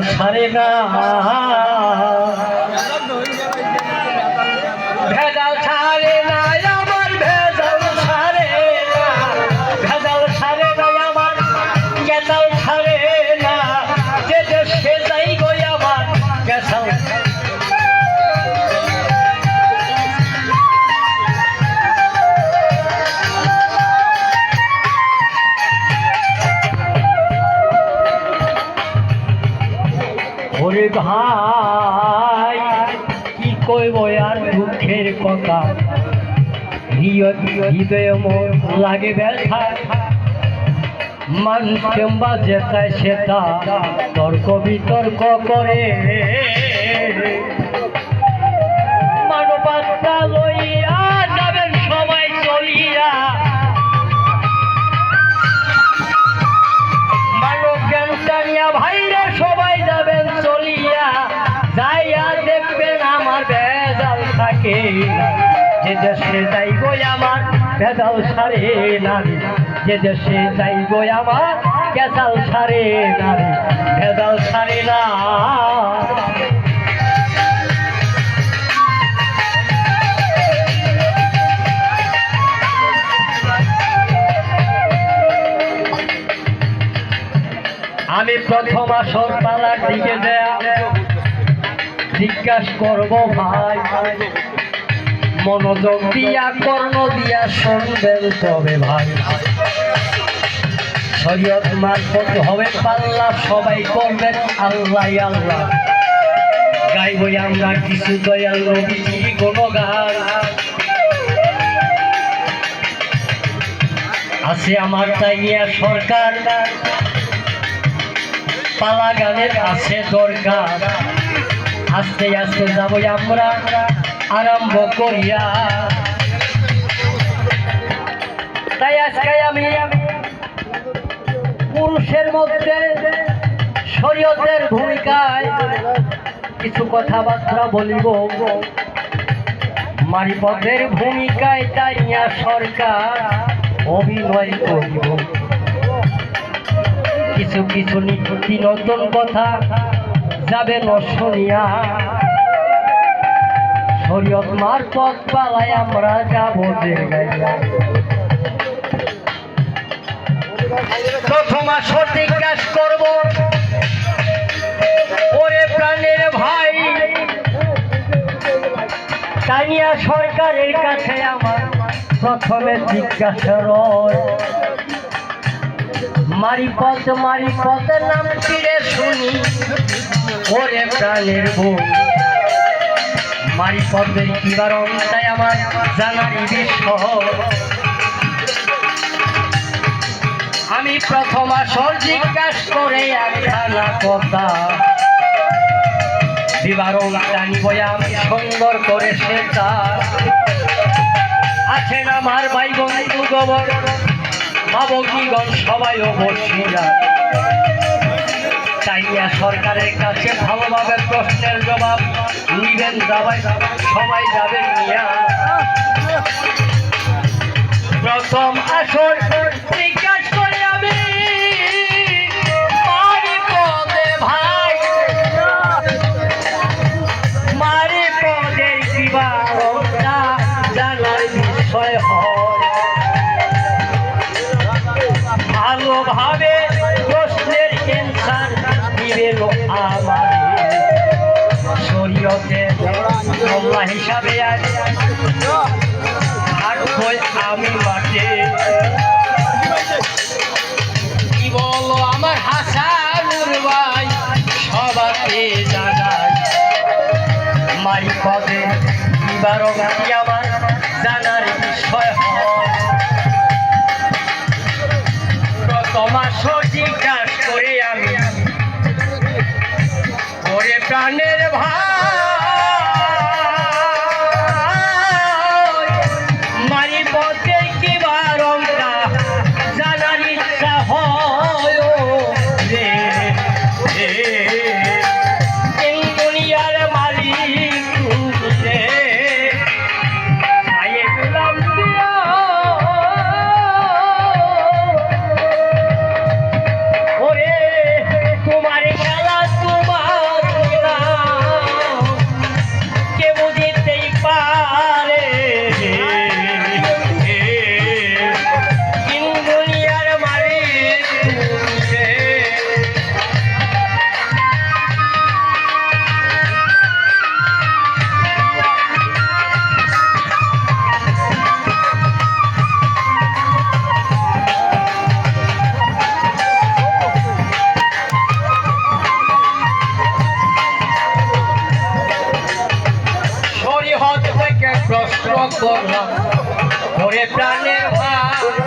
ছাড়ে না ভেজাল ছাড়ে না আমার ভেজাল ছাড়ে না ভেজাল ছাড়ে না আমার গেজাল ছাড়ে না যে দেশে যাই গো আমার গেজাল ওরে ভাই কি কইব আর দুঃখের কথা হৃদয় মন লাগে ব্যথা মানুষ কেমবা যেতায় সেটা তর্ক বিতর্ক করে মানবতা লইয়া যাবেন সবাই চলিয়া মানব জ্ঞান জানিয়া ভাইরা সবাই যাবেন চলিয়া যাইয়া দেখবেন আমার ভেজাল থাকে যে দেশে যাইব আমার ভেজাল সারে নারী যে দেশে যাইব আমার ভেজাল সারে নারী ভেজাল সারে না আমি প্রথম আসর পালার দিকে জিজ্ঞাসা করব ভাই মনোযোগ দিয়া কর্ণ দিয়া শুনবেন তবে ভাই শরীয়ত মারফত হবে পাল্লা সবাই করবেন আল্লাহ আল্লাহ গাইবই আমরা কিছু দয়াল নবীজির গুণগান আছে আমার তাইয়া সরকার পালা গানের আছে দরকার আস্তে আস্তে যাবো আমরা আরম্ভ করিয়া তাই আজকে আমি পুরুষের মধ্যে শরীয়তের ভূমিকায় কিছু কথাবার্তা বলিব মারিপদের ভূমিকায় তাইয়া সরকার অভিনয় করিব কিছু কিছু নিত্যি নতুন কথা যাবে শুনিয়া শরীয়ত মারফত পালায় আমরা যাবো প্রথম আসর জিজ্ঞাসা করব ওরে প্রাণের ভাই তানিয়া সরকারের কাছে আমার প্রথমে জিজ্ঞাসা মারিপথের নাম ফিরে শুনি ওরে প্রাণের বোন মারিপথের কি বারণ তাই আমার জানারি বিষয় আমি প্রথম আসর জিজ্ঞাসা করে একখানা কথা বিবরণ জানিব আমি সুন্দর করে সেটা আছেন আমার ভাই বন্ধু গোবর মাবকীগণ সবাই বসিয়া তাইয়া সরকারের কাছে ভালোভাবে প্রশ্নের জবাব নিবেন সবাই যাবেন নিয়া প্রথম আসর জিজ্ঞাসা করে আমি ভাই মারিপদের বিবাহটা জানার বিষয় হয় ভালোভাবে প্রশ্নের অ্যান্সার দিবেন আমার শরীয়তে আল্লাহ হিসাবে থাকবই আমি মাঠে কি বলো আমার হাসানুর ভাই সবাতে জানাই মারিপদে বিবারগাতি আমার জানার বিষয় হয় তোমার জিজ্ঞাসা করে আমি ওরে প্রাণের ভাই মারিপথের কি বারংটা জানার ইচ্ছা হয় রে এই দুনিয়ার মালিক রে ওরে তোমার খেলা তোমার করলাম ওরে প্রাণের ভাই